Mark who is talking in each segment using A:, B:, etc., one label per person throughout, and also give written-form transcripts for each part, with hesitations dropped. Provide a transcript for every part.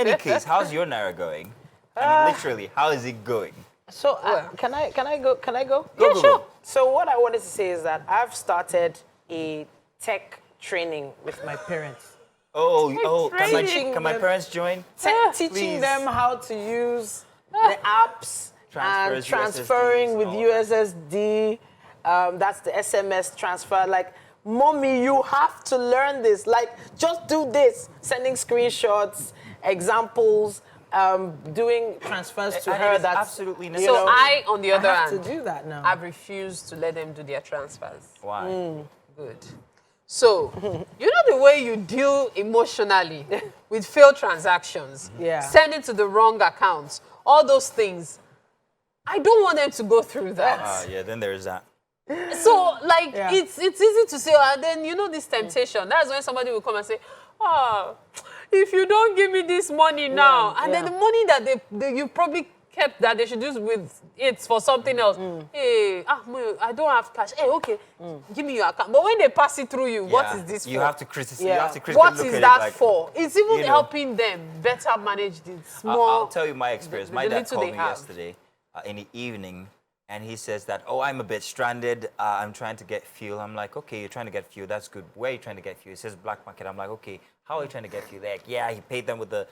A: any case, how's your Naira going? I mean, literally, how is it going?
B: So can I go? Can I go?
A: Go,
B: Yeah,
A: go,
B: sure.
A: go.
B: So what I wanted to say is that I've started a tech training with my parents.
A: Oh,
B: Training
A: can my
B: them.
A: parents join?
B: Teaching
A: Please.
B: them how to use the apps and transferring with USSD. That's the SMS transfer. Like, mommy, you have to learn this. Like, just do this. Sending screenshots, examples, doing transfers to her. That's
A: absolutely
B: you
A: necessary.
B: know,
C: So I, on the other
B: I have
C: hand,
B: to do that now.
C: I've refused to let them do their transfers.
A: Why?
C: Good. So, you know the way you deal emotionally with failed transactions,
B: Yeah.
C: sending to the wrong accounts, all those things. I don't want them to go through that.
A: Yeah, then there's that.
C: So, like,
B: Yeah.
C: it's easy to say, and then, you know, this temptation. That's when somebody will come and say, if you don't give me this money now, and then the money that you probably kept that they should use with it for something else. Hey, I don't have cash. Hey, okay, give me your account. But when they pass it through you, what is this for?
A: You have to criticize.
B: Yeah.
A: You have to critically
C: What
A: look
C: is
A: at
C: that
A: it like,
C: for? It's even
A: you know.
C: helping them better manage the small.
A: I'll tell you my experience.
C: the
A: My dad
C: little
A: called
C: they
A: me
C: have.
A: yesterday in the evening, and he says that, I'm a bit stranded. I'm trying to get fuel. I'm like, okay, you're trying to get fuel. That's good. Where are you trying to get fuel? He says black market. I'm like, okay, how are you trying to get fuel? They're like, yeah, he paid them with the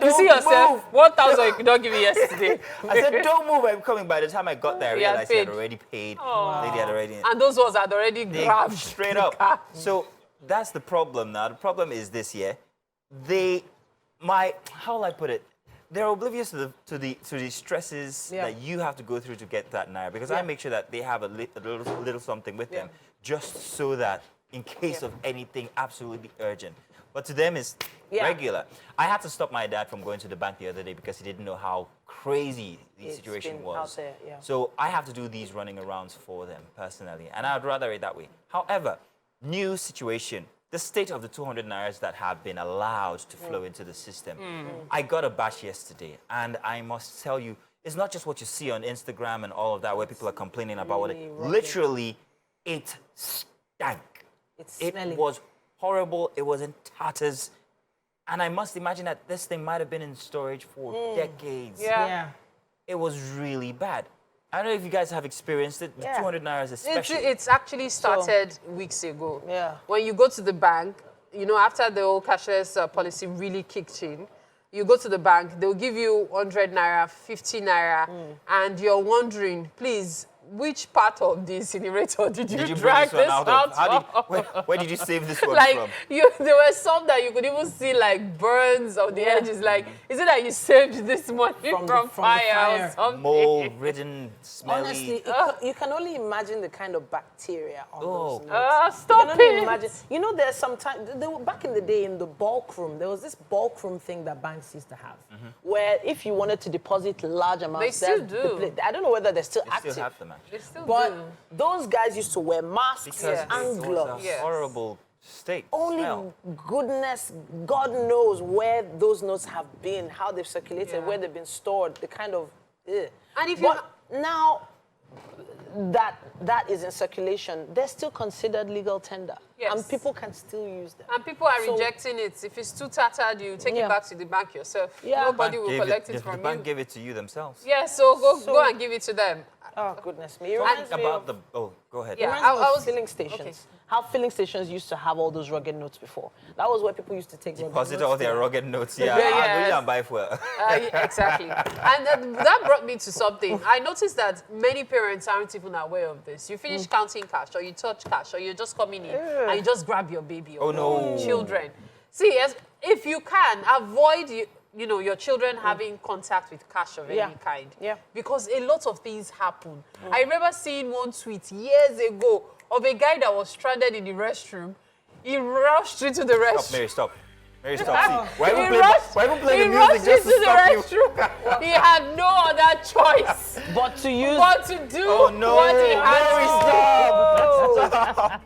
C: You see yourself, 1,000 you could not give me yesterday.
A: I said, don't move, I'm coming. By the time I got there, I
C: He had
A: realized he had
C: paid.
A: already paid. Lady had already...
C: And those ones had already
A: They
C: grabbed.
A: straight up. So that's the problem now. The problem is this year, how will I put it? They're oblivious to the stresses that you have to go through to get that Naira. Because I make sure that they have a little something with them, just so that in case of anything absolutely urgent. But to them, it's regular. I had to stop my dad from going to the bank the other day because he didn't know how crazy the situation was.
B: Out there,
A: So I have to do these running arounds for them personally, and I'd rather it that way. However, new situation. The state of the 200 Nairas that have been allowed to flow into the system. I got a batch yesterday, and I must tell you, it's not just what you see on Instagram and all of that, where people are complaining about what it. Literally, it stank.
B: It
A: was horrible. It was in tatters. And I must imagine that this thing might have been in storage for decades.
C: Yeah.
A: It was really bad. I don't know if you guys have experienced it, the 200 Nairas especially.
C: It's actually started weeks ago.
B: Yeah.
C: When you go to the bank, you know, after the whole cashless policy really kicked in, you go to the bank, they'll give you 100 Naira, 50 Naira, and you're wondering, please, which part of the incinerator did you drag this out of?
A: Where did you save this one
C: Like,
A: from?
C: there were some that you could even see like burns on the edges. Like, is it that you saved this money from fire or something?
A: Mold-ridden, smelly.
B: Honestly, you can only imagine the kind of bacteria on those notes.
C: Stop
B: you can only
C: it.
B: imagine. You know, there's sometimes, back in the day in the bulk room, there was this bulk room thing that banks used to have, where if you wanted to deposit large amounts,
C: They still do.
B: I don't know whether they're still
A: They
B: active.
A: still have them, actually.
C: They still
B: But
C: do.
B: those guys used to wear masks
A: Because
B: and
A: it
B: gloves.
A: was a horrible state.
B: Only
A: smell.
B: goodness, God knows where those notes have been, how they've circulated, where they've been stored, the kind of... And
C: if you
B: now that is in circulation, they're still considered legal tender.
C: Yes.
B: And people can still use them.
C: And people are rejecting it. If it's too tattered, you take it back to the bank yourself.
B: Yeah.
C: Nobody will collect it
A: The
C: from
A: bank
C: you.
A: gave it to you themselves.
C: Yeah, so go and give it to them.
B: Oh, goodness me. It
A: Talking
B: reminds me
A: about
B: of,
A: go ahead.
C: Yeah.
B: reminds me
C: I
B: of
C: was-
B: filling stations.
C: okay.
B: How filling stations used to have all those rugged notes before. That was where people used to take rugged
A: Deposit
B: notes
A: all their
B: to.
A: rugged notes. Yeah,
C: Yeah,
A: I'll
C: yes.
A: go and buy fuel.
C: Exactly. And that brought me to something. I noticed that many parents aren't even aware of this. You finish counting cash, or you touch cash, or you're just coming in, and you just grab your baby or children. See, if you can, avoid your children having contact with cash of any kind.
B: Yeah.
C: Because a lot of things happen. I remember seeing one tweet years ago of a guy that was stranded in the restroom. He rushed into the restroom.
A: Stop. Mary, stop. See, why
C: He
A: even play the
C: rushed
A: music just to
C: into the
A: stop you?
C: restroom. He had no other choice
B: But to use...
C: but to do
A: Oh, no.
C: what he had
A: Mary,
C: to do.
A: stop.